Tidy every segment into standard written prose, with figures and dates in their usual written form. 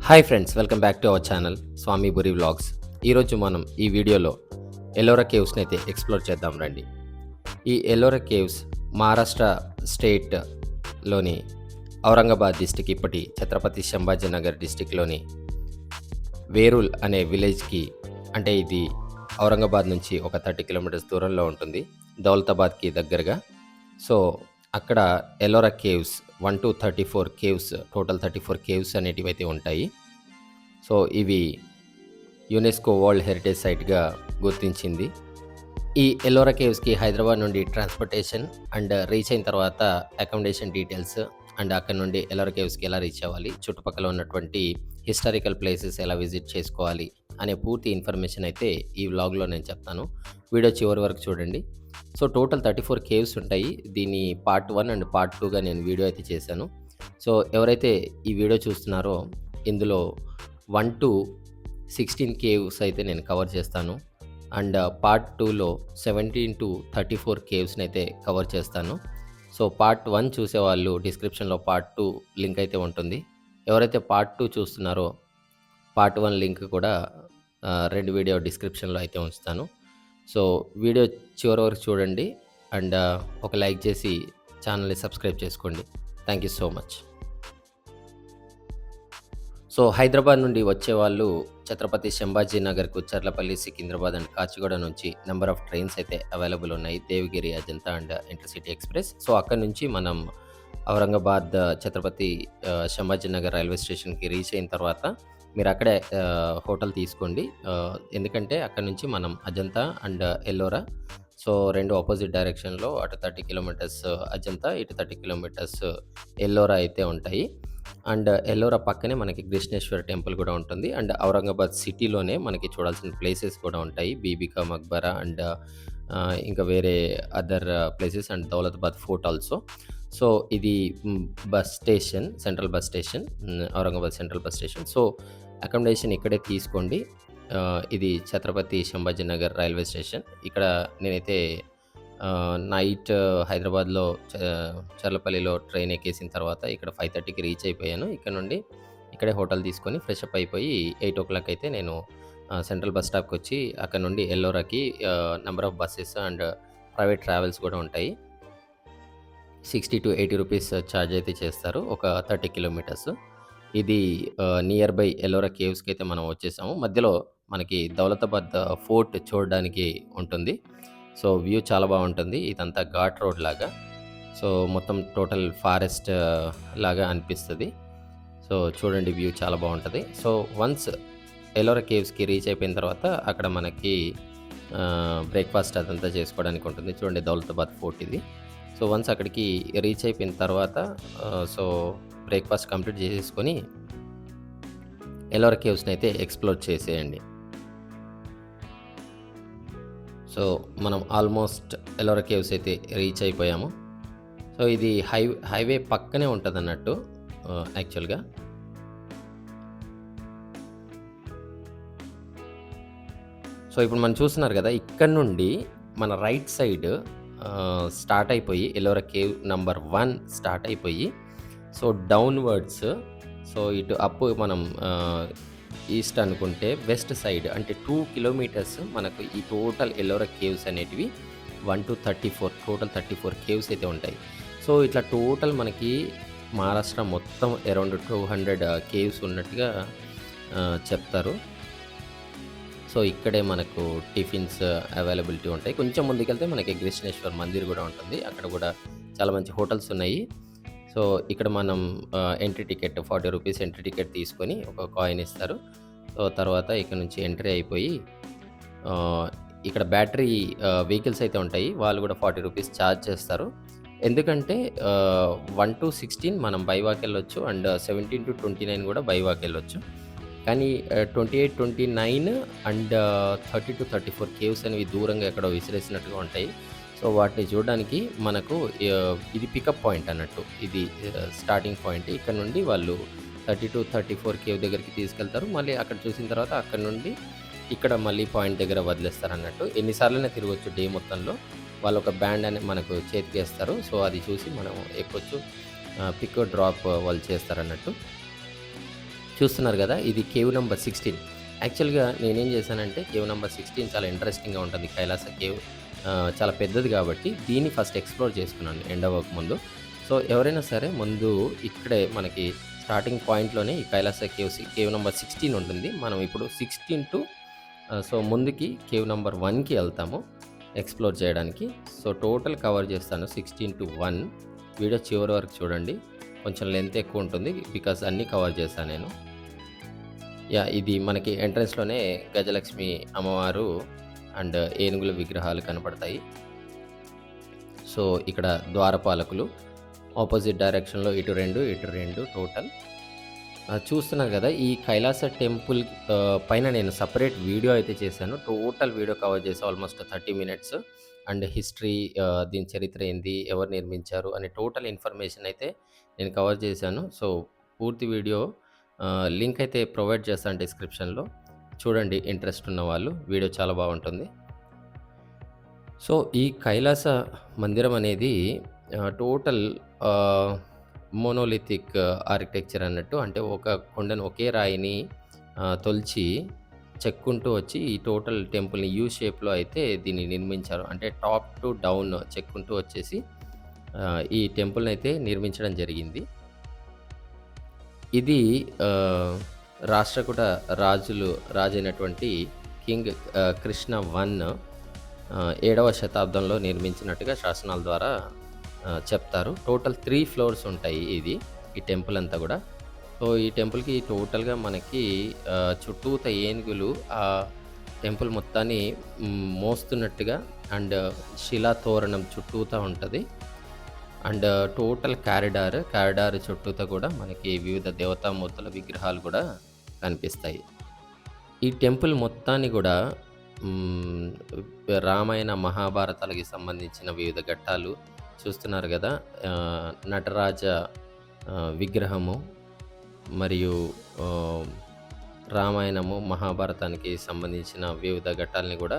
Hi friends, welcome back to our channel Swami Buri vlogs. ఈరోజు మనం ఈ వీడియోలో ఎల్లోరా కేవ్స్ని అయితే ఎక్స్ప్లోర్ చేద్దాం రండి. ఈ ఎల్లోరా కేవ్స్ మహారాష్ట్ర స్టేట్లోని ఔరంగాబాద్ డిస్టిక్, ఇప్పటి ఛత్రపతి సంభాజీనగర్ డిస్టిక్లోని వేరూల్ అనే విలేజ్కి, అంటే ఇది ఔరంగాబాద్ నుంచి ఒక 30 కిలోమీటర్స్ దూరంలో ఉంటుంది, దౌలతాబాద్కి దగ్గరగా. సో అక్కడ Ellora caves 1 to 34 caves, total 34 caves అనేటివి అయితే ఉంటాయి. సో ఇవి యునెస్కో వరల్డ్ హెరిటేజ్ సైట్గా గుర్తించింది. ఈ ఎల్లోరా కేవ్స్కి హైదరాబాద్ నుండి ట్రాన్స్పోర్టేషన్ అండ్ రీచ్ అయిన తర్వాత అకామిడేషన్ డీటెయిల్స్, అండ్ అక్కడ నుండి ఎల్లోరా కేవ్స్కి ఎలా రీచ్ అవ్వాలి, చుట్టుపక్కల ఉన్నటువంటి హిస్టారికల్ ప్లేసెస్ ఎలా విజిట్ చేసుకోవాలి అనే పూర్తి ఇన్ఫర్మేషన్ అయితే ఈ వ్లాగ్లో నేను చెప్తాను. వీడియో చివరి వరకు చూడండి. సో టోటల్ 34 కేవ్స్ ఉంటాయి. దీని పార్ట్ 1 అండ్ పార్ట్ 2గా నేను వీడియో అయితే చేశాను. సో ఎవరైతే ఈ వీడియో చూస్తున్నారో ఇందులో 1 to 16 కేవ్స్ అయితే నేను కవర్ చేస్తాను, అండ్ పార్ట్ 2లో 17 to 34 కేవ్స్ని అయితే కవర్ చేస్తాను. సో పార్ట్ 1 చూసేవాళ్ళు డిస్క్రిప్షన్లో పార్ట్ 2 లింక్ అయితే ఉంటుంది. ఎవరైతే పార్ట్ 2 చూస్తున్నారో పార్ట్ 1 లింక్ కూడా 2 వీడియో డిస్క్రిప్షన్లో అయితే ఉంచుతాను. సో వీడియో చివరి వరకు చూడండి, అండ్ ఒక లైక్ చేసి ఛానల్ని సబ్స్క్రైబ్ చేసుకోండి. Thank you so much. So Hyderabad నుండి వచ్చేవాళ్ళు ఛత్రపతి సంభాజీనగర్కు చర్లపల్లి, సికింద్రాబాద్ అండ్ కాచిగూడ నుంచి నెంబర్ ఆఫ్ ట్రైన్స్ అయితే అవైలబుల్ ఉన్నాయి, Devagiri, Ajanta and intercity express. So అక్కడ నుంచి మనం ఔరంగాబాద్ ఛత్రపతి సంభాజీనగర్ రైల్వే స్టేషన్కి రీచ్ అయిన తర్వాత మీరు అక్కడే హోటల్ తీసుకోండి, ఎందుకంటే అక్కడ నుంచి మనం Ajanta and Ellora, so 2 opposite డైరెక్షన్లో, అటు 30 కిలోమీటర్స్ అజంతా, ఇటు 30 కిలోమీటర్స్ ఎల్లోరా అయితే ఉంటాయి. అండ్ ఎల్లోరా పక్కనే మనకి కృష్ణేశ్వర టెంపుల్ కూడా ఉంటుంది, అండ్ ఔరంగాబాద్ సిటీలోనే మనకి చూడాల్సిన ప్లేసెస్ కూడా ఉంటాయి, బీబీకా మక్బరా అండ్ ఇంకా వేరే other places, and Daulatabad fort also. So ఇది bus station, central bus station, Aurangabad central bus station. So accommodation ఇక్కడే తీసుకోండి. ఇది ఛత్రపతి సంభాజీనగర్ రైల్వే స్టేషన్. ఇక్కడ నేనైతే నైట్ హైదరాబాద్లో చర్లపల్లిలో ట్రైన్ ఎక్కేసిన తర్వాత ఇక్కడ 5:30కి రీచ్ అయిపోయాను. ఇక్కడ నుండి ఇక్కడే హోటల్ తీసుకొని ఫ్రెష్ అప్ అయిపోయి 8 o'clock అయితే నేను సెంట్రల్ బస్ స్టాప్కి వచ్చి అక్కడ నుండి ఎల్లోరాకి number of buses and private travels కూడా ఉంటాయి. 60 to 80 రూపీస్ ఛార్జ్ అయితే చేస్తారు ఒక 30 కిలోమీటర్స్. ఇది నియర్ బై ఎల్లోరా కేవ్స్కి అయితే మనం వచ్చేసాము. మధ్యలో మనకి దౌలతాబాద్ ఫోర్ట్ చూడడానికి ఉంటుంది. సో వ్యూ చాలా బాగుంటుంది, ఇదంతా ఘాట్ రోడ్ లాగా. సో మొత్తం టోటల్ ఫారెస్ట్ లాగా అనిపిస్తుంది. సో చూడండి, వ్యూ చాలా బాగుంటుంది. సో వన్స్ ఎల్లోరా కేవ్స్కి రీచ్ అయిపోయిన తర్వాత అక్కడ మనకి బ్రేక్ఫాస్ట్ అదంతా చేసుకోవడానికి ఉంటుంది. చూడండి, దౌలతాబాద్ ఫోర్ట్ ఇది. సో వన్స్ అక్కడికి రీచ్ అయిపోయిన తర్వాత సో బ్రేక్ఫాస్ట్ కంప్లీట్ చేసేసుకొని ఎల్లోరా కేవ్స్ని అయితే ఎక్స్ప్లోర్ చేసేయండి. సో మనం ఆల్మోస్ట్ ఎల్లోరా కేవ్స్ అయితే రీచ్ అయిపోయాము. సో ఇది హైవే పక్కనే ఉంటుంది అన్నట్టు యాక్చువల్గా. సో ఇప్పుడు మనం చూస్తున్నారు కదా, ఇక్కడ నుండి మన రైట్ సైడ్ స్టార్ట్ అయిపోయి ఎల్లోరా కేవ్ నెంబర్ 1 స్టార్ట్ అయిపోయి, సో డౌన్వర్డ్స్, సో ఇటు అప్ మనం ఈస్ట్ అనుకుంటే వెస్ట్ సైడ్ అంటే 2 కిలోమీటర్స్ మనకు ఈ టోటల్ ఎల్లోరా కేవ్స్ అనేటివి 1 to 34, టోటల్ 34 కేవ్స్ అయితే ఉంటాయి. సో ఇట్లా టోటల్ మనకి మహారాష్ట్ర మొత్తం అరౌండ్ 200 కేవ్స్ ఉన్నట్టుగా చెప్తారు. సో ఇక్కడే మనకు టిఫిన్స్ అవైలబిలిటీ ఉంటాయి. కొంచెం ముందుకెళ్తే మనకి కృష్ణేశ్వర్ మందిర్ కూడా ఉంటుంది, అక్కడ కూడా చాలా మంచి హోటల్స్ ఉన్నాయి. సో ఇక్కడ మనం entry ticket 40 rupees entry ticket తీసుకొని ఒక కాయిన్ ఇస్తారు. సో తర్వాత ఇక్కడ నుంచి ఎంట్రీ అయిపోయి ఇక్కడ బ్యాటరీ వెహికల్స్ అయితే ఉంటాయి, వాళ్ళు కూడా 40 రూపీస్ ఛార్జ్ చేస్తారు. ఎందుకంటే 1 to 16 మనం బై వాక్ వెళ్ళొచ్చు, అండ్ 17 to 29 కూడా బై వాక్ వెళ్ళొచ్చు. కానీ 28, 29 అండ్ 30 to 34 కేవ్స్ అనేవి దూరంగా ఎక్కడో విసిరేసినట్టుగా ఉంటాయి. సో వాటిని చూడడానికి మనకు ఇది పికప్ పాయింట్ అన్నట్టు, ఇది స్టార్టింగ్ పాయింట్. ఇక్కడ నుండి వాళ్ళు 30 to 34 కేవ్ దగ్గరికి తీసుకెళ్తారు. మళ్ళీ అక్కడ చూసిన తర్వాత అక్కడ నుండి ఇక్కడ మళ్ళీ పాయింట్ దగ్గర వదిలేస్తారు అన్నట్టు. ఎన్నిసార్లైనా తిరగొచ్చు డే మొత్తంలో. వాళ్ళు ఒక బ్యాండ్ అని మనకు చేతికి వేస్తారు. సో అది చూసి మనం ఎక్కొచ్చు, పిక్ డ్రాప్ వాళ్ళు చేస్తారన్నట్టు. చూస్తున్నారు గదా! ఇది కేవ్ నంబర్ 16. యాక్చువల్‌గా నేనేం చేశానంటే కేవ్ నంబర్ 16 చాలా ఇంట్రెస్టింగ్‌గా ఉంటుంది. కైలాస కేవ్ చాలా పెద్దది కాబట్టి దీన్ని ఫస్ట్ ఎక్స్‌ప్లోర్ చేసుకున్నాను ఎండ్ అవ్వకముందు. సో, ఎవరైనా సరే ముందు ఇక్కడే మనకి స్టార్టింగ్ పాయింట్‌లోనే ఈ కైలాస కేవ్ నంబర్ 16 ఉంటుంది. మనం ఇప్పుడు 16 టు సో, ముందుకి కేవ్ నంబర్ 1కి ఎళ్తాము ఎక్స్‌ప్లోర్ చేయడానికి. సో, టోటల్ కవర్ చేస్తాను 16-1. వీడియో చివరి వరకు చూడండి. కొంచెం లెంత్ ఎక్కువ ఉంటుంది. బికాజ్ అన్నీ కవర్ చేశాను నేను. యాహ్! ఇది మనకి ఎంట్రన్స్‌లోనే గజలక్ష్మి అమ్మవారు అండ్ ఏనుగుల విగ్రహాలు కనపడతాయి. సో, ఇక్కడ ద్వారపాలకులు ఆపోజిట్ డైరెక్షన్‌లో ఇటు 2 టోటల్. చూస్తున్నారు గదా! ఈ కైలాస టెంపుల్ పైన నేను సెపరేట్ వీడియో అయితే చేశాను. టోటల్ వీడియో కవర్ చేశా ఆల్మోస్ట్ 30 మినిట్స్. అండ్ హిస్టరీ దీని చరిత్ర ఏంది? ఎవరు నిర్మించారు? అనే టోటల్ ఇన్ఫర్మేషన్ అయితే నేను కవర్ చేశాను. సో, పూర్తి వీడియో లింక్ అయితే ప్రొవైడ్ చేస్తాను డిస్క్రిప్షన్‌లో. చూడండి ఇంట్రెస్ట్ ఉన్నవాళ్ళు. వీడియో చాలా బాగుంటుంది. సో, ఈ కైలాస మందిరం అనేది టోటల్ ఆహ్, మోనోలిథిక్ ఆర్కిటెక్చర్ అన్నట్టు. అంటే ఒక కొండను ఒకే రాయిని తొలిచి చెక్కుంటూ వచ్చి ఈ టోటల్ టెంపుల్‌ని యూ షేప్‌లో అయితే దీన్ని నిర్మించారు. అంటే టాప్ టు డౌన్ చెక్కుంటూ వచ్చేసి ఈ టెంపుల్‌నయితే నిర్మించడం జరిగింది. ఇది ఆహ్, రాష్ట్రకూట రాజైనటువంటి కింగ్ కృష్ణ 1 7వ శతాబ్దంలో నిర్మించినట్టుగా శాసనాల ద్వారా చెప్తారు. టోటల్ 3 ఫ్లోర్స్ ఉంటాయి ఈ టెంపుల్ అంతా గూడా. సో, ఈ టెంపుల్‌కి టోటల్‌గా మనకి చుట్టూతా ఏనుగులు ఆ టెంపుల్ మొత్తాన్ని మోస్తున్నట్టుగా అండ్ శిలా తోరణం చుట్టూతా ఉంటది. అండ్ టోటల్ కారిడార్ చుట్టూతా కూడా మనకి వివిధ దేవతామూర్తుల విగ్రహాలు కూడా కనిపిస్తాయి. ఈ టెంపుల్ మొత్తాన్ని గూడా హ్మ్, రామాయణ, మహాభారతాలకి సంబంధించిన వివిధ ఘట్టాలు చూస్తున్నారు గదా! నటరాజ విగ్రహము మరియు ఆహ్, రామాయణము, మహాభారతానికి సంబంధించిన వివిధ ఘట్టాల్ని గూడా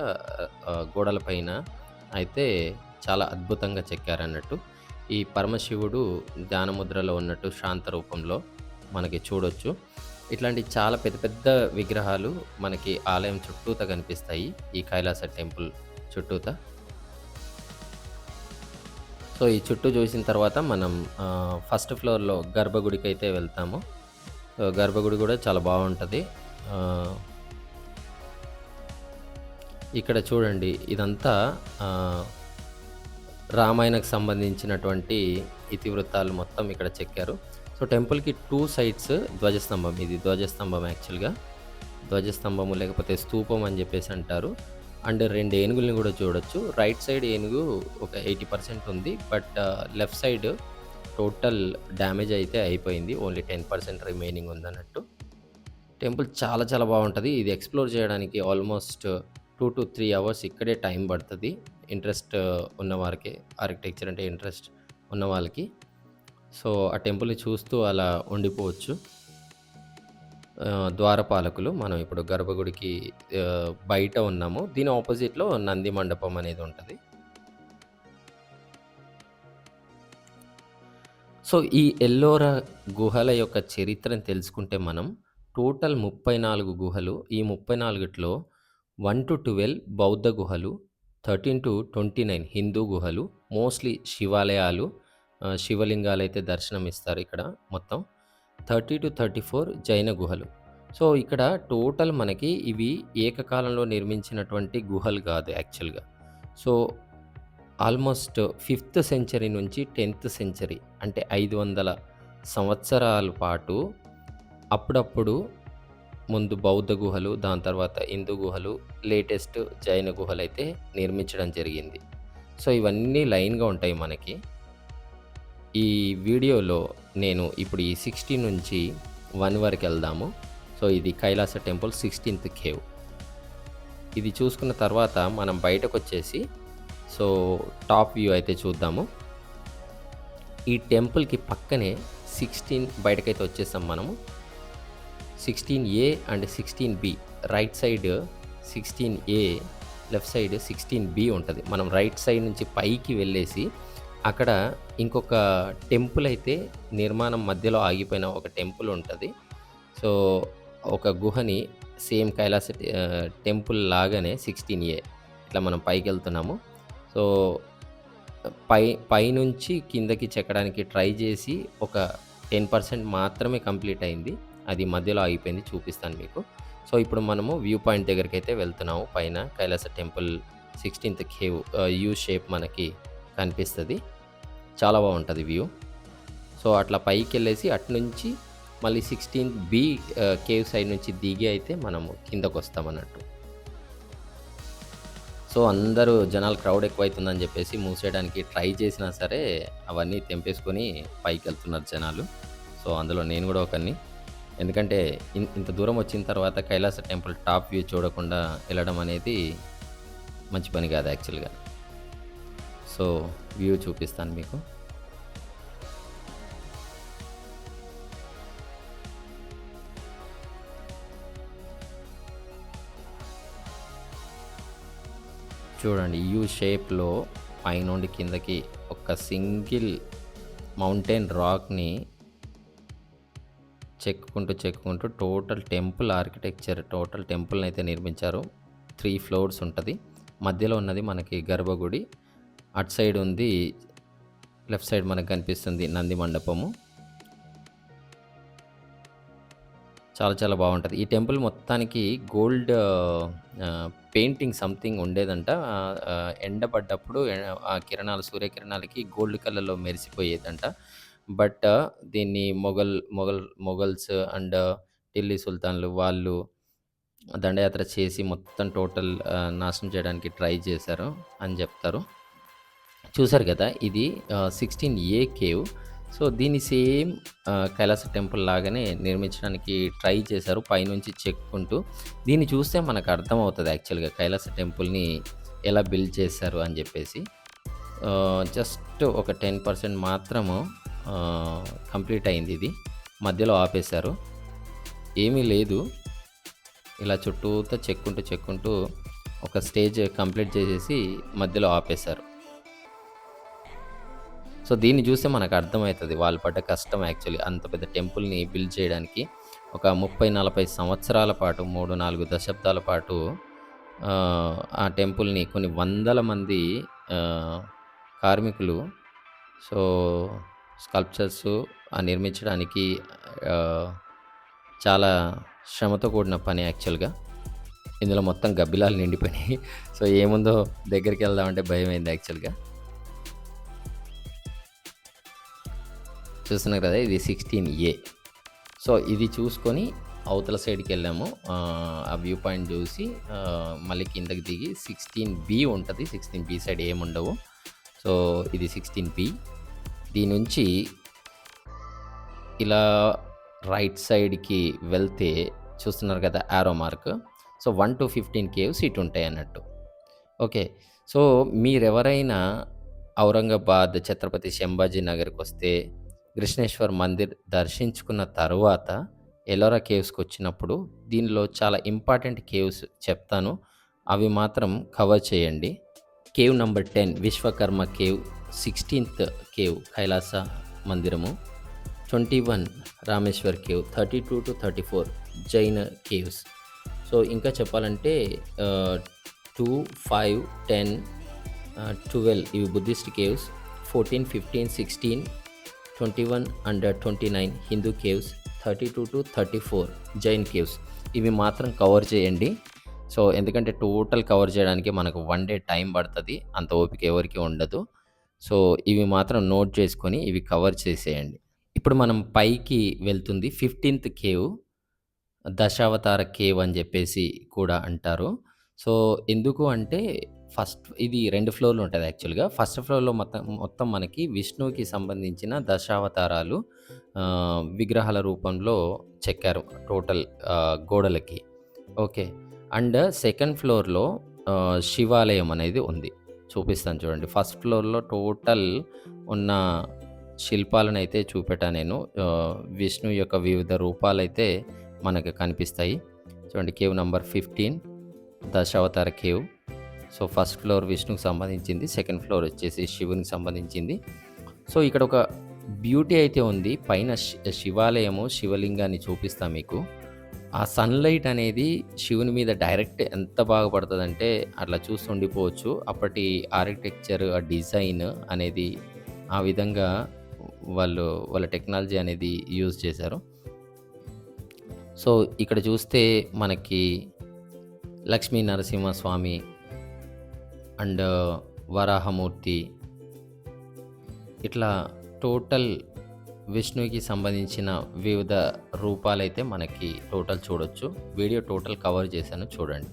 గోడల పైన అయితే చాలా అద్భుతంగా చెక్కారన్నట్టు. ఈ పరమశివుడు ధ్యానముద్రలో ఉన్నట్టు శాంత రూపంలో మనకి చూడొచ్చు. ఇట్లాంటి చాలా పెద్ద పెద్ద విగ్రహాలు మనకి ఆలయం చుట్టూతా కనిపిస్తాయి. ఈ కైలాస టెంపుల్ చుట్టూతా. సో, ఈ చుట్టూ చూసిన తర్వాత మనం ఫస్ట్ ఫ్లోర్‌లో గర్భగుడికైతే వెళ్తాము. గర్భగుడి గూడా చాలా బావుంటది. ఆహ్, ఇక్కడ చూడండి ఇదంతా ఆహ్, రామాయణకు సంబంధించినటువంటి ఇతివృత్తాలు మొత్తం ఇక్కడ చెక్కారు. సో, టెంపుల్‌కి 2 సైడ్స్ ధ్వజస్తంభం. ఇది ధ్వజస్తంభం యాక్చువల్‌గా. ధ్వజస్తంభము లేకపోతే స్తూపం అని జెప్పేసి అంటారు. అండ్ 2 ఏనుగుల్ని గూడా చూడొచ్చు. రైట్ సైడ్ ఏనుగు ఒక 80% ఉంది. But left side total damage అయితే అయిపోయింది. Only 10% remaining ఉందన్నట్టు. టెంపుల్ చాలా చాలా బావుంటది. ఇది ఎక్స్‌ప్లోర్ చేయడానికి ఆల్మోస్ట్ 2-3 అవర్స్ ఇక్కడే టైం పడతది. ఇంట్రెస్ట్ ఉన్నవారికి ఆర్కిటెక్చర్ అంటే ఇంట్రెస్ట్ ఉన్న వాళ్ళకి. సో, ఆ టెంపుల్‌ని చూస్తూ అలా ఉండిపోవచ్చు. ద్వారపాలకులు మనం ఇప్పుడు గర్భగుడికి బయట ఉన్నాము. దీని అపోజిట్‌లో నంది మండపం అనేది ఉంటది. సో, ఈ ఎల్లోరా గుహల యొక్క చరిత్రను తెలుసుకుంటే మనం టోటల్ 34 గుహలు. ఈ 34ట్లో 1-12 బౌద్ధ గుహలు, 13-29 హిందూ గుహలు, మోస్ట్‌లీ శివాలయాలు, శివలింగాలైతే దర్శనమిస్తారు ఇక్కడ మొత్తం. 30-34 జైన గుహలు. సో, ఇక్కడ టోటల్ మనకి ఇవి ఏకకాలంలో నిర్మించినటువంటి గుహలు గాదు యాక్చువల్‌గా. సో, ఆల్మోస్ట్ 5థ్ సెంచరీ నుంచి 10థ్ సెంచరీ అంటే 500 సంవత్సరాల పాటు అప్పుడప్పుడు ముందు బౌద్ధ గుహలు, దాని తర్వాత హిందూ గుహలు, లేటెస్ట్ జైన గుహలైతే నిర్మించడం జరిగింది. సో, ఇవన్నీ లైన్‌గా ఉంటాయి మనకి. ఈ వీడియోలో నేను ఇప్పుడు ఈ 16 నుంచి 1 వరకెళ్దాము. సో, ఇది కైలాస టెంపుల్ 16థ్ కేవ్. ఇది చూసుకున్న తర్వాత మనం బయటకొచ్చేసి సో, టాప్ వ్యూ అయితే చూద్దాము. ఈ టెంపుల్‌కి పక్కనే 16 బయటకైతే వచ్చేసాం మనము. 16A and 16B right side 16A, left side 16B ఉంటది. మనం రైట్ సైడ్ నుంచి పైకి వెళ్ళేసి అక్కడ ఇంకొక టెంపుల్ అయితే నిర్మాణం మధ్యలో ఆగిపోయిన ఒక టెంపుల్ ఉంటది. సో, ఒక గుహని సేమ్ కైలాస టెంపుల్ లాగానే 16A ఇట్లా మనం పైకెళ్తున్నాము. సో, పై పైనుంచి కిందకి చెక్కడానికి ట్రై చేసి ఒక 10% మాత్రమే కంప్లీట్ అయింది. అది మధ్యలో ఆగిపోయింది. చూపిస్తాను మీకు. సో, ఇప్పుడు మనము వ్యూ పాయింట్ దగ్గరికైతే వెళ్తున్నాము. పైన కైలాస టెంపుల్ 16థ్ కేవ్ యూ షేప్ మనకి కనిపిస్తది. చాలా బావుంటది వ్యూ. సో, అట్లా పైకెళ్ళేసి అటునుంచి మళ్ళీ 16 కేవ్ సైడ్ నుంచి దిగి అయితే మనము కిందకొస్తామన్నట్టు. సో, అందరూ జనాలు క్రౌడ్ ఎక్కువైతుందని జెప్పేసి మూసేయడానికి ట్రై చేసినా సరే, అవన్నీ తెంపేసుకొని పైకెళ్తున్నారు జనాలు. సో, అందులో నేను గూడా ఒకడిని. ఎందుకంటే ఇంత దూరం వచ్చిన తర్వాత కైలాస టెంపుల్ టాప్ వ్యూ చూడకుండా ఎళ్ళడం అనేది మంచి పని గాదు యాక్చువల్‌గా. సో, వ్యూ చూపిస్తాను మీకు. చూడండి యూ షేప్‌లో పైనుండి కిందకి ఒక సింగిల్ మౌంటైన్ రాక్‌ని చెక్కుకుంటూ టోటల్ టెంపుల్‌నైతే నిర్మించారు. 3 ఫ్లోర్స్ ఉంటది. మధ్యలో ఉన్నది మనకి గర్భగుడి. అటు సైడ్ ఉంది లెఫ్ట్ సైడ్ మనకు కనిపిస్తుంది నంది మండపము. చాలా చాలా బావుంటది. ఈ టెంపుల్ మొత్తానికి గోల్డ్ పెయింటింగ్ సంథింగ్ ఉండేదంట. ఎండ పడ్డప్పుడు ఆ సూర్యకిరణాలకి గోల్డ్ కలర్‌లో మెరిసిపోయేదంట. బట్ దీన్ని మొఘల్స్ అండ్ ఢిల్లీ సుల్తాన్‌లు వాళ్ళు దండయాత్ర చేసి మొత్తం టోటల్ నాశనం చేయడానికి ట్రై చేశారు అని జెప్తారు. చూసారు గదా! ఇది 16A కేవ్. సో, దీన్ని సేమ్ కైలాస టెంపుల్ లాగానే నిర్మించడానికి ట్రై చేశారు పైనుంచి చెక్కుంటూ. దీన్ని చూస్తే మనకు అర్థమవుతది యాక్చువల్‌గా కైలాస టెంపుల్‌ని ఎలా బిల్డ్ చేశారు అని జెప్పేసి. జస్ట్ ఒక 10% మాత్రము కంప్లీట్ అయిందిది. మధ్యలో ఆపేశారు. ఏమీ లేదు. ఇలా చుట్టూతా చెక్కుంటూ ఒక స్టేజ్ కంప్లీట్ చేసేసి మధ్యలో ఆపేశారు. సో, దీన్ని జూస్తే మనకు అర్థమైతది వాళ్ళు పడ్డ కష్టం యాక్చువల్లీ. అంత పెద్ద టెంపుల్‌ని బిల్డ్ చేయడానికి ఒక 30, 40 సంవత్సరాల పాటు 3, 4 దశాబ్దాల పాటు ఆ టెంపుల్‌ని కొన్ని వందల మంది ఆహ్, కార్మికులు సో, స్కల్ప్చర్సు నిర్మించడానికి ఆహ్, చాలా శ్రమతో కూడిన పని యాక్చువల్‌గా. ఇందులో మొత్తం గబ్బిలాలు నిండిపోయినాయి. సో, ఏముందో దగ్గరికెళ్దామంటే భయమైంది యాక్చువల్‌గా. చూస్తున్నారు కదా! ఇది 16A. సో, ఇది చూసుకొని అవతల సైడ్‌కెళ్ళాము. ఆ వ్యూ పాయింట్ జూసి మళ్ళీ కిందకి దిగి 16B ఉంటది. 16B సైడ్ ఏముండవు. సో, ఇది 16B. దీని నుంచి ఇలా రైట్ సైడ్‌కి వెళ్తే చూస్తున్నారు కదా! Arrow mark. సో, 1-15 కేవ్స్ ఇటుంటాయన్నట్టు. ఓకే. సో, మీరెవరైనా ఔరంగాబాద్ ఛత్రపతి సంభాజీ నగర్‌కొస్తే కృష్ణేశ్వర్ మందిర్ దర్శించుకున్న తరువాత ఎల్లోరా కేవ్స్‌కొచ్చినప్పుడు దీనిలో చాలా ఇంపార్టెంట్ కేవ్స్ చెప్తాను. అవి మాత్రం కవర్ చేయండి. కేవ్ నంబర్ 10 విశ్వకర్మ కేవ్, 16థ్ కేవ్ కైలాస మందిరము, 21 Rameshwar cave, 32-34 Jaina caves. So, ఇంకా చెప్పాలంటే 2, 5, 10, 12 ఇవి Buddhist caves, 14, 15, 16, 21 and 29 Hindu caves, 32-34 Jain caves. ఇవి మాత్రం కవర్ చేయండి. సో, ఎందుకంటే టోటల్ కవర్ చేయడానికి మనకు 1 డే టైం పడతది. అంత ఓపిక ఎవరికీ ఉండదు. సో, ఇవి మాత్రం నోట్ చేసుకొని ఇవి కవర్ చేసేయండి. ఇప్పుడు మనం పైకి వెళ్తుంది 15థ్ కేవ్. దశావతార కేవ్ అని జెప్పేసి కూడా అంటారు. సో, ఎందుకు అంటే ఇది 2 ఫ్లోర్‌లు ఉంటది యాక్చువల్‌గా. ఫస్ట్ ఫ్లోర్‌లో మొత్తం మనకి విష్ణువుకి సంబంధించిన దశావతారాలు విగ్రహాల రూపంలో చెక్కారు టోటల్ గోడలకి. ఓకే. అండ్ సెకండ్ ఫ్లోర్‌లో శివాలయం అనేది ఉంది. చూపిస్తాను చూడండి. ఫస్ట్ ఫ్లోర్‌లో టోటల్ ఉన్న శిల్పాలనైతే చూపెట్టా నేను. విష్ణువు యొక్క వివిధ రూపాలైతే మనకు కనిపిస్తాయి. చూడండి cave number 15 Dashavatara cave. So, first floor విష్ణువుకి సంబంధించింది. సెకండ్ ఫ్లోర్ వచ్చేసి శివునికి సంబంధించింది. సో, ఇక్కడ ఒక బ్యూటీ అయితే ఉంది. పైన శివాలయము, శివలింగాన్ని చూపిస్తా మీకు. ఆ సన్‌లైట్ అనేది శివుని మీద డైరెక్ట్ ఎంత బాగా పడతదంటే, అట్లా చూస్తూ ఉండిపోవచ్చు. అప్పటి ఆర్కిటెక్చర్, ఆ డిజైన్ అనేది ఆ విధంగా వాళ్ళు వాళ్ళ టెక్నాలజీ అనేది యూజ్ చేశారు. సో, ఇక్కడ చూస్తే మనకి లక్ష్మీ నరసింహస్వామి అండ్ వరాహమూర్తి ఇట్లా టోటల్ విష్ణువుకి సంబంధించిన వివిధ రూపాలైతే మనకి టోటల్ చూడొచ్చు. వీడియో టోటల్ కవర్ చేశాను చూడండి.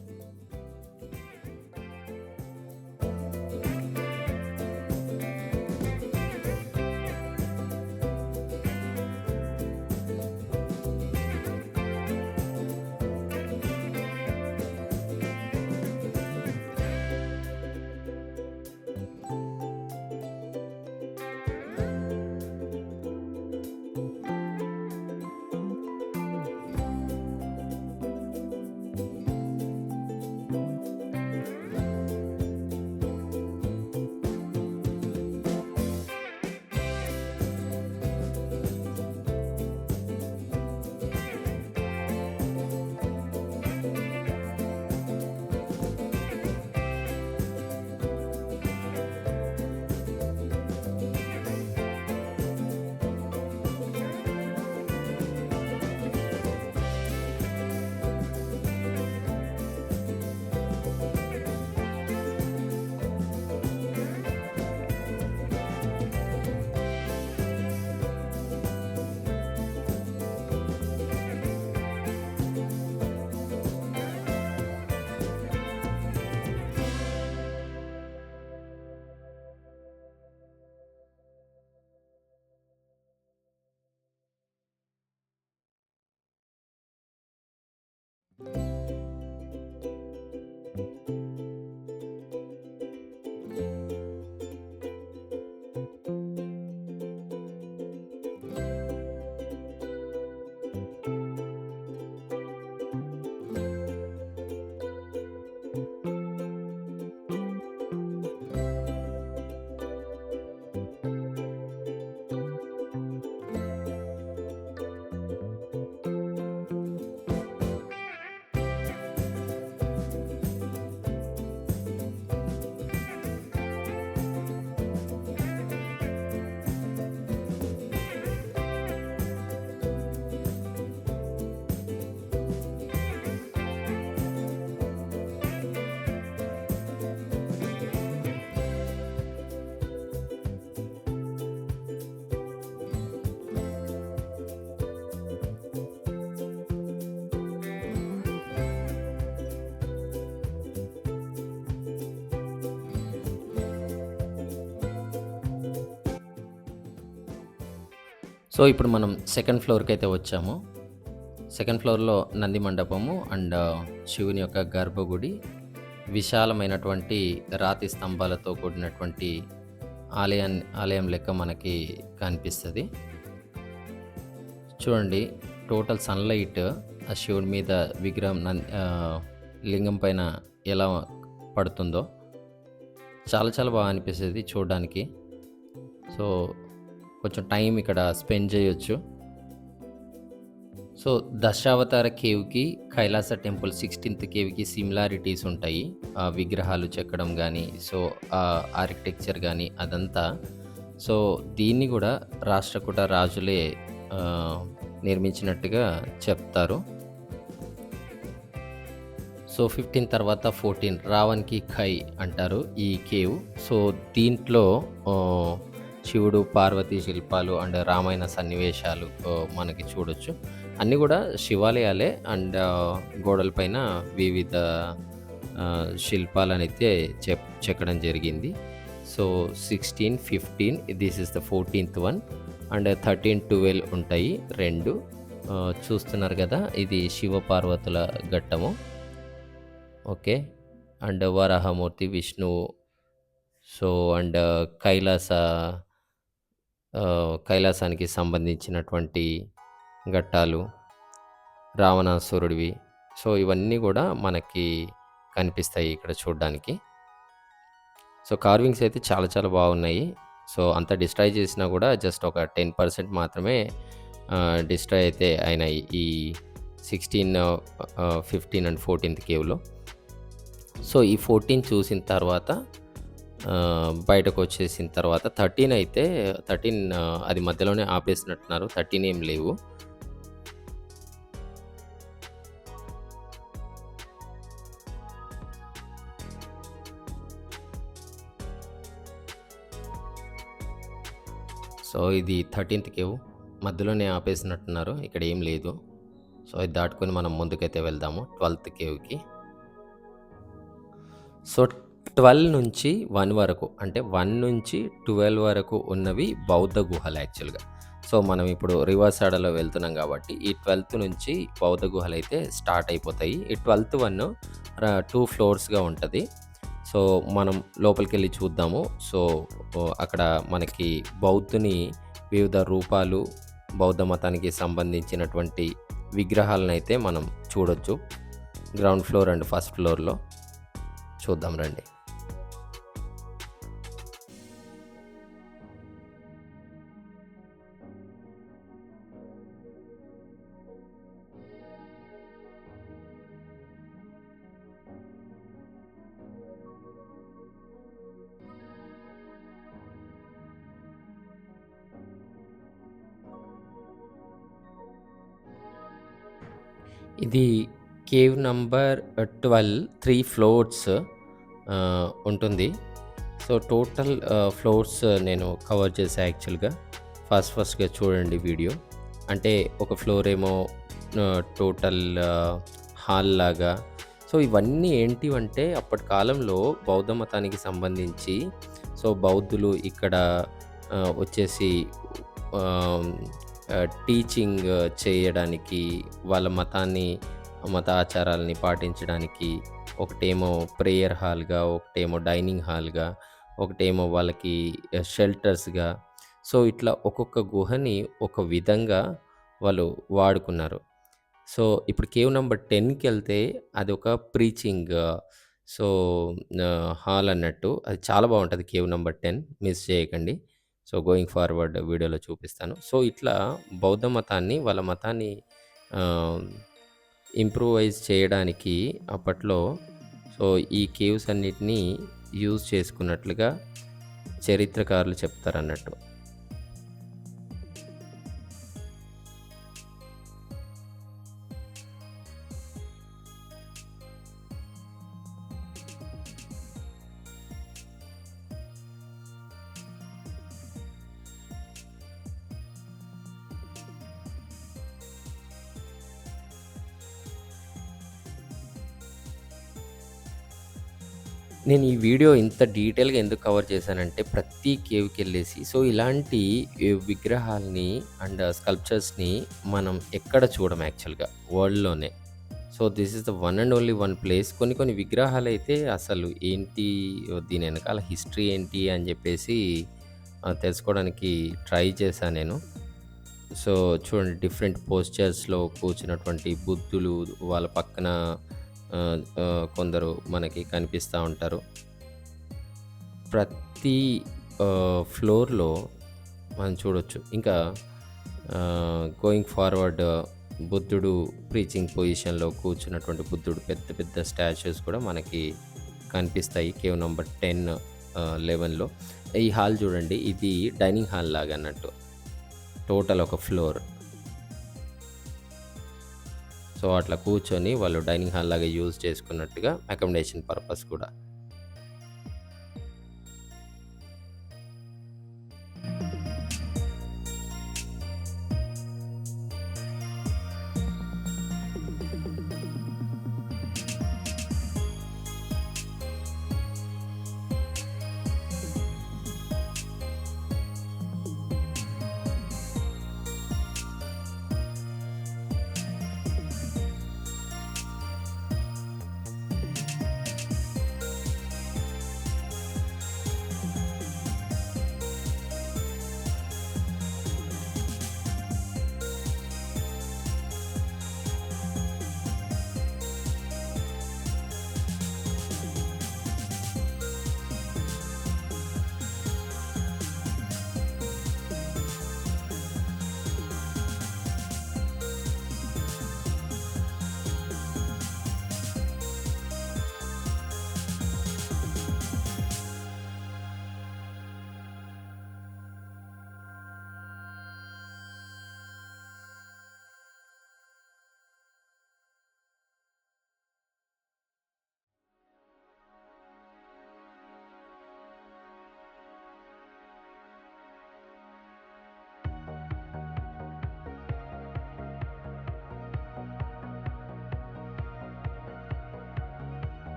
సో, ఇప్పుడు మనం సెకండ్ ఫ్లోర్‌కైతే వచ్చాము. సెకండ్ ఫ్లోర్‌లో నంది మండపము అండ్ శివుని యొక్క గర్భగుడి, విశాలమైనటువంటి రాతి స్తంభాలతో కూడినటువంటి ఆలయం లెక్క మనకి కనిపిస్తది. చూడండి టోటల్ సన్‌లైట్ ఆ శివుడి మీద లింగం పైన ఎలా పడుతుందో చాలా చాలా బాగా అనిపిస్తది చూడ్డానికి. సో, కొంచెం టైం ఇక్కడ స్పెండ్ చేయొచ్చు. సో, దశావతార కేవ్‌కి, కైలాస టెంపుల్ 16థ్ కేవ్‌కి సిమిలారిటీస్ ఉంటాయి. విగ్రహాలు చెక్కడం గానీ, సో, ఆర్కిటెక్చర్ గానీ అదంతా. సో, దీన్ని గూడా రాష్ట్రకూట రాజులే నిర్మించినట్టుగా చెప్తారు. సో, 15 తర్వాత 14 రావణ్ కి ఖై అంటారు ఈ కేవ్. సో, దీంట్లో శివుడు, పార్వతి శిల్పాలు అండ్ రామాయణ సన్నివేశాలు మనకి చూడొచ్చు. అన్నీ గూడా శివాలయాలే అండ్ గోడలపైన వివిధ శిల్పాలనైతే చెక్కడం జరిగింది. So, 16, 15 this is the 14th one and 13, 12 ఉంటాయి 2. చూస్తున్నారు గదా! ఇది శివ పార్వతుల ఘట్టము. ఓకే. అండ్ వరాహమూర్తి, విష్ణువు. సో, అండ్ కైలాసానికి సంబంధించినటువంటి ఘట్టాలు, రావణాసురుడివి. సో, ఇవన్నీ గూడా మనకి కనిపిస్తాయి ఇక్కడ చూడ్డానికి. సో, కార్వింగ్స్ అయితే చాలా చాలా బాగున్నాయి. సో, అంత డిస్ట్రాయ్ చేసినా గూడా జస్ట్ ఒక 10% మాత్రమే డిస్ట్రాయ్ అయితే అయినాయి. ఈ 16 15 అండ్ 14థ్ కేవ్‌లో. సో, ఈ 14 చూసిన తర్వాత బయటకొచ్చేసిన తర్వాత 13 అయితే 13 అది మధ్యలోనే ఆపేసినట్టున్నారు. 13 ఏం లేవు. సో, ఇది 13థ్ కేవ్. మధ్యలోనే ఆపేసినట్టున్నారు. ఇక్కడ ఏం లేదు. సో, ఇది దాటుకొని మనం ముందుకైతే వెళ్దాము 12థ్ కేవ్‌కి. సో, 12 నుంచి 1 వరకు అంటే 1 నుంచి 12 వరకు ఉన్నవి బౌద్ధ గుహలు యాక్చువల్‌గా. సో, మనం ఇప్పుడు రివర్స్ ఆర్డర్‌లో వెళ్తున్నాం కాబట్టి ఈ 12థ్ నుంచి బౌద్ధ గుహలైతే స్టార్ట్ అయిపోతాయి. ఈ 12థ్ వన్ 2 ఫ్లోర్స్‌గా ఉంటది. సో, మనం లోపలికెళ్ళి చూద్దాము. సో, అక్కడ మనకి బౌద్ధుని వివిధ రూపాలు, బౌద్ధ మతానికి సంబంధించినటువంటి విగ్రహాలనైతే మనం చూడొచ్చు. గ్రౌండ్ ఫ్లోర్ అండ్ ఫస్ట్ ఫ్లోర్‌లో. చూద్దాం రండి. ఇది కేవ్ నంబర్ 12 3 ఫ్లోర్స్ ఉంటుంది. సో, టోటల్ ఫ్లోర్స్ నేను కవర్ చేశా యాక్చువల్‌గా. ఫస్ట్‌గా చూడండి వీడియో. అంటే ఒక ఫ్లోర్ ఏమో టోటల్ హాల్ లాగా. సో, ఇవన్నీ ఏంటివంటే అప్పటి కాలంలో బౌద్ధ మతానికి సంబంధించి సో, బౌద్ధులు ఇక్కడ వచ్చేసి ఆహ్, టీచింగ్ చేయడానికి వాళ్ళ మత ఆచారాలని పాటించడానికి ఒకటేమో ప్రేయర్ హాల్‌గా, ఒకటేమో డైనింగ్ హాల్‌గా, ఒకటేమో వాళ్ళకి షెల్టర్స్‌గా. సో, ఇట్లా ఒక్కొక్క గుహని ఒక విధంగా వాళ్ళు వాడుకున్నారు. సో, ఇప్పుడు కేవ్ నంబర్ 10కెళ్తే అదొక ప్రీచింగ్ సో, హాల్ అన్నట్టు. అది చాలా బావుంటది కేవ్ నంబర్ 10 మిస్ చేయకండి. సో, గోయింగ్ ఫార్వర్డ్ వీడియోలో చూపిస్తాను. సో, ఇట్లా బౌద్ధ మతాన్ని వాళ్ళ మతాన్ని ఆహ్, ఇంప్రూవైజ్ చేయడానికి అప్పట్లో సో, ఈ కేవ్స్ అన్నిటిని యూజ్ చేసుకున్నట్లుగా చరిత్రకారులు చెప్తారన్నట్టు. నేను ఈ వీడియో ఇంత డీటెయిల్‌గా ఎందుకు కవర్ చేశానంటే, ప్రతి కేవ్‌కెళ్ళేసి సో, ఇలాంటి విగ్రహాల్ని అండ్ స్కల్ప్చర్స్‌ని మనం ఎక్కడ చూడం యాక్చువల్‌గా వరల్డ్‌లోనే. So, this is the one and only one place. కొన్ని విగ్రహాలైతే అసలు ఏంటి, దీని ఎనకాల హిస్టరీ ఏంటి అని చెప్పేసి తెలుసుకోవడానికి ట్రై చేశా నేను. సో, చూడండి డిఫరెంట్ పోస్చర్స్‌లో కూర్చున్నటువంటి బుద్ధులు, వాళ్ళ పక్కన కొందరు మనకి కనిపిస్తా ఉంటారు. ప్రతి ఫ్లోర్‌లో మనం చూడొచ్చు. ఇంకా గోయింగ్ ఫార్వర్డ్ బుద్ధుడు ప్రీచింగ్ పొజిషన్‌లో కూర్చున్నటువంటి బుద్ధుడు పెద్ద పెద్ద స్టాచ్యూస్ కూడా మనకి కనిపిస్తాయి. Cave number 10, 11లో. ఈ హాల్ చూడండి. ఇది డైనింగ్ హాల్ లాగా అన్నట్టు. టోటల్ ఒక ఫ్లోర్. సో, అట్లా కూర్చొని వాళ్ళు డైనింగ్ హాల్ లాగా యూజ్ చేసుకున్నట్టుగా అకామిడేషన్ పర్పస్ కూడా.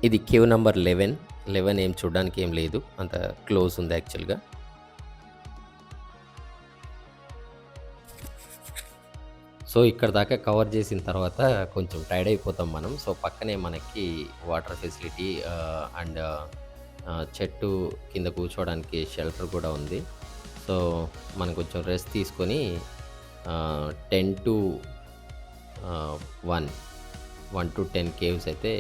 ఇది కేవ్ నంబర్ 11. 11 ఏం చూడ్డానికి ఏం లేదు. అంత క్లోజ్ ఉంది యాక్చువల్‌గా. సో, ఇక్కడి దాకా కవర్ చేసిన తర్వాత కొంచెం టైర్డ్ అయిపోతాం మనం. సో, పక్కనే మనకి వాటర్ ఫెసిలిటీ అండ్ చెట్టు కింద కూర్చోవడానికి షెల్టర్ కూడా ఉంది. సో, మనం కొంచెం రెస్ట్ తీసుకొని 10 1, 1-10 కేవ్స్ అయితే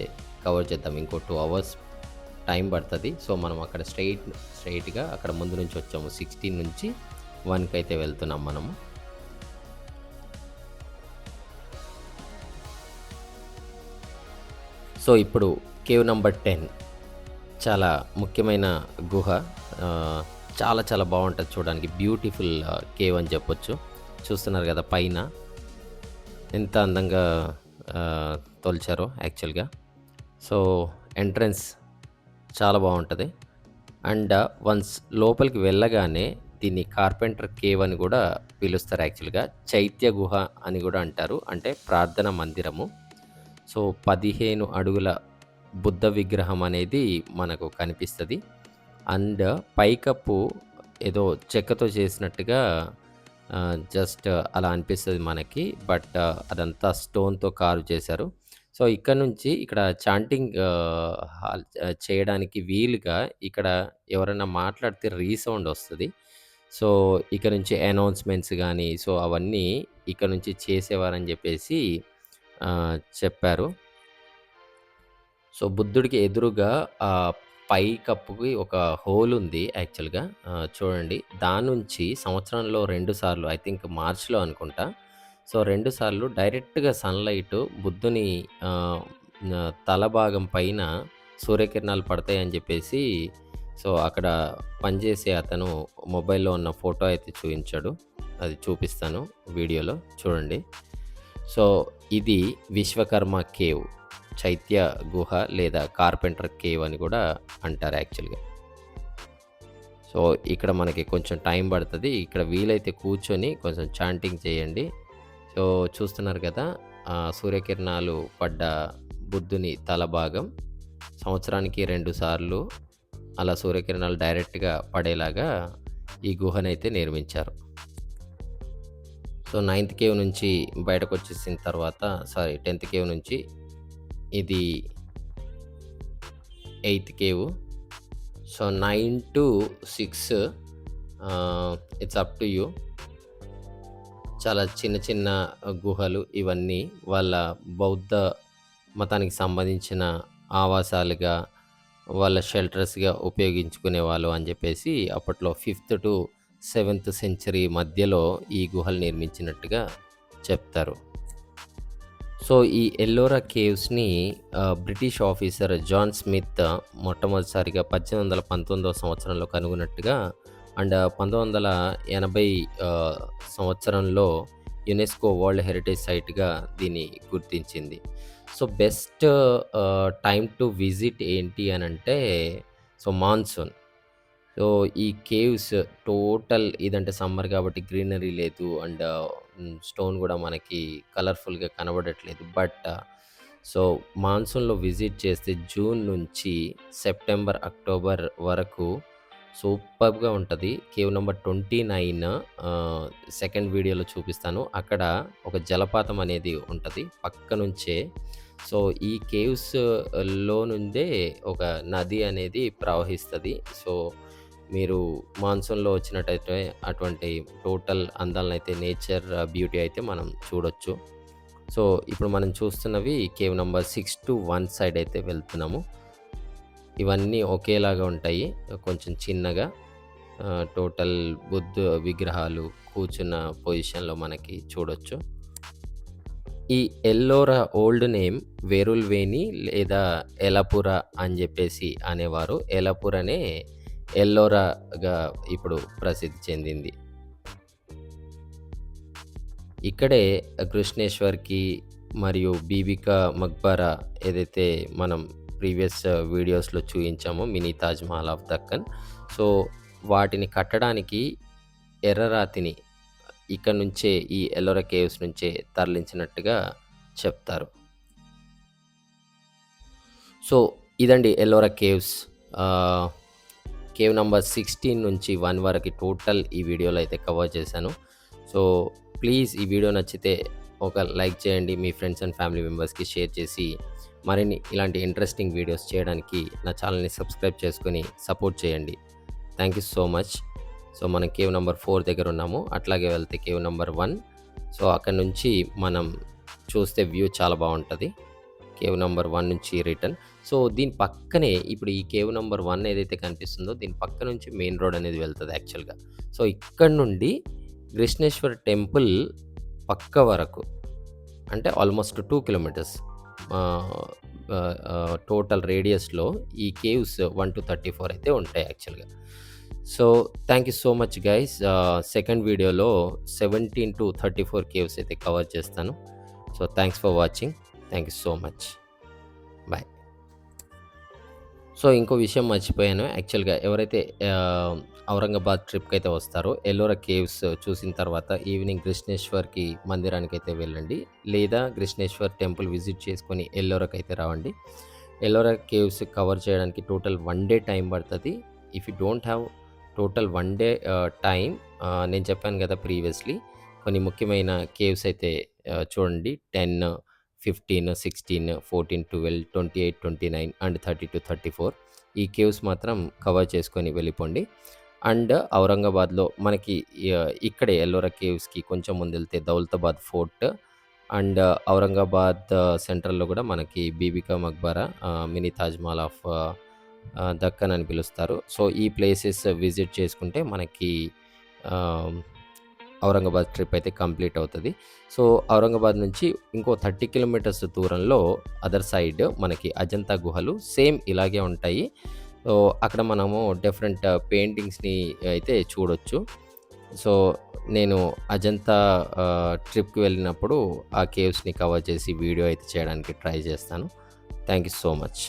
కవర్ చేద్దాం. ఇంకో 2 అవర్స్ టైం పడతది. సో, మనం అక్కడ స్ట్రెయిట్‌గా అక్కడ ముందు నుంచి వచ్చాము. 16 నుంచి 1 కైతే వెళ్తున్నాం మనము. సో, ఇప్పుడు కేవ్ నంబర్ 10 చాలా ముఖ్యమైన గుహ. ఆహ్, చాలా చాలా బావుంటది చూడడానికి. బ్యూటిఫుల్ కేవ్ అని చెప్పొచ్చు. చూస్తున్నారు గదా పైన ఎంత అందంగా ఆహ్, తోల్చారో యాక్చువల్‌గా. సో, ఎంట్రన్స్ చాలా బావుంటది. అండ్ వన్స్ లోపలికి వెళ్ళగానే దీన్ని కార్పెంటర్ కేవ్ అని గూడా పిలుస్తారు యాక్చువల్‌గా. చైత్య గుహ అని గూడా అంటారు. అంటే ప్రార్థన మందిరము. సో, 15 అడుగుల బుద్ధ విగ్రహం అనేది మనకు కనిపిస్తది. అండ్ పైకప్పు ఏదో చెక్కతో చేసినట్టుగా జస్ట్ అలా అనిపిస్తది మనకి. బట్ అదంతా స్టోన్‌తో కార్వ్ చేశారు. సో, ఇక్కడ నుంచి ఇక్కడ చాంటింగ్ చేయడానికి వీలుగా ఇక్కడ ఎవరైనా మాట్లాడితే రీసౌండ్ ఒస్తది. సో, ఇక నుంచి అనౌన్స్‌మెంట్స్ గానీ, సో, అవన్నీ ఇక నుంచి చేసేవారని జెప్పేసి చెప్పారు. సో, బుద్ధుడికి ఎదురుగా పై కప్పుకి ఒక హోల్ ఉంది యాక్చువల్‌గా. చూడండి. దాన్నుంచి సంవత్సరంలో 2 సార్లు ఐ థింక్ మార్చ్‌లో అనుకుంటా. సో, 2 సార్లు డైరెక్ట్‌గా సన్‌లైట్ బుద్ధుని ఆహ్, తల భాగం పైన సూర్యకిరణాలు పడతాయని జెప్పేసి సో, అక్కడ పనిజేసే అతను మొబైల్‌లో ఉన్న ఫోటో అయితే చూయించాడు. అది చూపిస్తాను వీడియోలో చూడండి. సో, ఇది విశ్వకర్మ కేవ్. చైత్య గుహ లేదా కార్పెంటర్ కేవ్ అని గూడా అంటారు యాక్చువల్‌గా. సో, ఇక్కడ మనకి కొంచెం టైం పడతది. ఇక్కడ వీలైతే కూర్చొని కొంచెం చాంటింగ్ చేయండి. సో, చూస్తున్నారు గదా! సూర్యకిరణాలు పడ్డ బుద్ధుని తల భాగం సంవత్సరానికి 2 సార్లు అలా సూర్యకిరణాలు డైరెక్ట్‌గా పడేలాగా ఈ గుహనైతే నిర్మించారు. సో, 9థ్ కేవ్ నుంచి బయటకొచ్చేసిన తర్వాత 10థ్ కేవ్ నుంచి ఇది eighth cave. So, 9-6 it's up to you. చాలా చిన్న చిన్న గుహలు ఇవన్నీ వాళ్ళ బౌద్ధ మతానికి సంబంధించిన ఆవాసాలుగా, వాళ్ళ షెల్టర్స్‌గా ఉపయోగించుకునేవాళ్ళు అని జెప్పేసి అప్పట్లో 5th-7th సెంచరీ మధ్యలో ఈ గుహలు నిర్మించినట్టుగా చెప్తారు. సో, ఈ ఎల్లోరా కేవ్స్‌ని బ్రిటిష్ ఆఫీసర్ జాన్ స్మిత్ మొట్టమొదటిసారిగా 1819 సంవత్సరంలో కనుగొన్నట్టుగా అండ్ 1980 సంవత్సరంలో యునెస్కో వరల్డ్ హెరిటేజ్ సైట్‌గా దీన్ని గుర్తించింది. So, best time to visit ఏంటి అనంటే సో, మాన్సూన్. సో, ఈ కేవ్స్ టోటల్ ఇదంటే సమ్మర్ కాబట్టి గ్రీనరీ లేదు. అండ్ స్టోన్ గూడా మనకి కలర్‌ఫుల్‌గా కనబడట్లేదు. బట్ సో, మాన్సూన్‌లో విజిట్ చేస్తే జూన్ నుంచి సెప్టెంబర్, అక్టోబర్ వరకు సూపర్బ్‌గా ఉంటది. కేవ్ నంబర్ 29 సెకండ్ వీడియోలో చూపిస్తాను. అక్కడ ఒక జలపాతం అనేది ఉంటది పక్క నుంచే. సో, ఈ కేవ్స్‌లో నుండే ఒక నది అనేది ప్రవహిస్తది. సో, మీరు మాన్సూన్‌లో వచ్చినట్టయితే అటువంటి టోటల్ అందాలనైతే నేచర్ బ్యూటీ అయితే మనం చూడొచ్చు. సో, ఇప్పుడు మనం చూస్తున్నవి కేవ్ నంబర్ 6-1 సైడ్ అయితే వెళ్తున్నాము. ఇవన్నీ ఒకేలాగా ఉంటాయి. కొంచెం చిన్నగా టోటల్ బుద్ధ విగ్రహాలు కూర్చున్న పొజిషన్‌లో మనకి చూడొచ్చు. ఈ ఎల్లోరా ఓల్డ్ నేమ్ వెరుల్వేని లేదా ఎలపుర అని జెప్పేసి అనేవారు. ఎలపురనే ఎల్లోరాగా ఇప్పుడు ప్రసిద్ధి చెందింది. ఇక్కడే కృష్ణేశ్వర్‌కి మరియు బీబికా మక్బరా ఏదైతే మనం ప్రీవియస్ వీడియోస్‌లో చూయించామో mini Taj Mahal of Deccan. So, వాటిని కట్టడానికి ఎర్రరాతిని ఇక్కడ నుంచే ఈ ఎల్లోరా కేవ్స్ నుంచే తరలించినట్టుగా చెప్తారు. సో, ఇదండి ఎల్లోరా కేవ్స్. ఆహ్, కేవ్ నంబర్ 16 నుంచి 1 వరకి టోటల్ ఈ వీడియోలో అయితే కవర్ చేశాను. సో, ప్లీజ్ ఈ వీడియో నచ్చితే ఒక లైక్ చేయండి. మీ ఫ్రెండ్స్ అండ్ ఫ్యామిలీ మెంబర్స్‌కి షేర్ చేసి, మరిన్ని ఇలాంటి ఇంట్రెస్టింగ్ వీడియోస్ చేయడానికి నా ఛానెల్‌ని సబ్స్క్రైబ్ చేసుకొని సపోర్ట్ చేయండి. Thank you so much. So, మనం కేవ్ నంబర్ 4 దగ్గర ఉన్నాము. అట్లాగే వెళ్తే కేవ్ నంబర్ 1. సో, అక్కడి నుంచి మనం చూస్తే వ్యూ చాలా బావుంటది. కేవ్ నంబర్ 1 నుంచి రిటర్న్. సో, దీని పక్కనే ఇప్పుడు ఈ కేవ్ నంబర్ 1 ఏదైతే కనిపిస్తుందో దీని పక్క నుంచి మెయిన్ రోడ్ అనేది వెళ్తది యాక్చువల్‌గా. సో, ఇక్కడి నుండి కృష్ణేశ్వర్ టెంపుల్ పక్క వరకు అంటే ఆల్మోస్ట్ 2 కిలోమీటర్స్ ఆహ్, టోటల్ రేడియస్‌లో ఈ కేవ్స్ 1-34 అయితే ఉంటాయి యాక్చువల్‌గా. So, thank you so much guys. Second వీడియోలో 17-34 కేవ్స్ అయితే కవర్ చేస్తాను. So, thanks for watching. Thank you so much. Bye. So, ఇంకో విషయం మర్చిపోయాను. యాక్చువల్‌గా ఎవరైతే ఆహ్, ఔరంగాబాద్ ట్రిప్‌కైతే వస్తారో ఎల్లోరా కేవ్స్ చూసిన తర్వాత ఈవినింగ్ కృష్ణేశ్వర్‌కి మందిరానికైతే వెళ్ళండి. లేదా కృష్ణేశ్వర్ టెంపుల్ విజిట్ చేసుకొని ఎల్లోరాకైతే రావండి. ఎల్లోరా కేవ్స్ కవర్ చేయడానికి టోటల్ 1 డే టైం పడతది. If you don't have total 1 day time, నేను చెప్పాను కదా ప్రీవియస్‌లీ కొన్ని ముఖ్యమైన కేవ్స్ అయితే చూడండి. 10, 15, 16, 14, 12, 28, 29 అండ్ 30-34 ఈ కేవ్స్ మాత్రం కవర్ చేసుకొని వెళ్ళిపోండి. అండ్ ఔరంగాబాద్‌లో మనకి ఇక్కడే ఎల్లోరా కేవ్స్‌కి కొంచెం ముందెళ్తే దౌలతాబాద్ ఫోర్ట్ అండ్ ఔరంగాబాద్ సెంట్రల్‌లో గూడా మనకి బీబీ కా మక్బరా, మినీ తాజ్‌మహల్ ఆఫ్ దక్కన్ అని పిలుస్తారు. సో, ఈ ప్లేసెస్ విజిట్ చేసుకుంటే మనకి ఆహ్, ఔరంగాబాద్ ట్రిప్ అయితే కంప్లీట్ అవుతది. సో, ఔరంగాబాద్ నుంచి ఇంకో 30 కిలోమీటర్స్ దూరంలో అదర్ సైడ్ మనకి అజంతా గుహలు సేమ్ ఇలాగే ఉంటాయి. సో, అక్కడ మనము డిఫరెంట్ పెయింటింగ్స్‌ని అయితే చూడొచ్చు. సో, నేను అజంతా ట్రిప్‌కి వెళ్ళినప్పుడు ఆ కేవ్స్‌ని కవర్ చేసి వీడియో అయితే చేయడానికి ట్రై చేస్తాను. Thank you so much.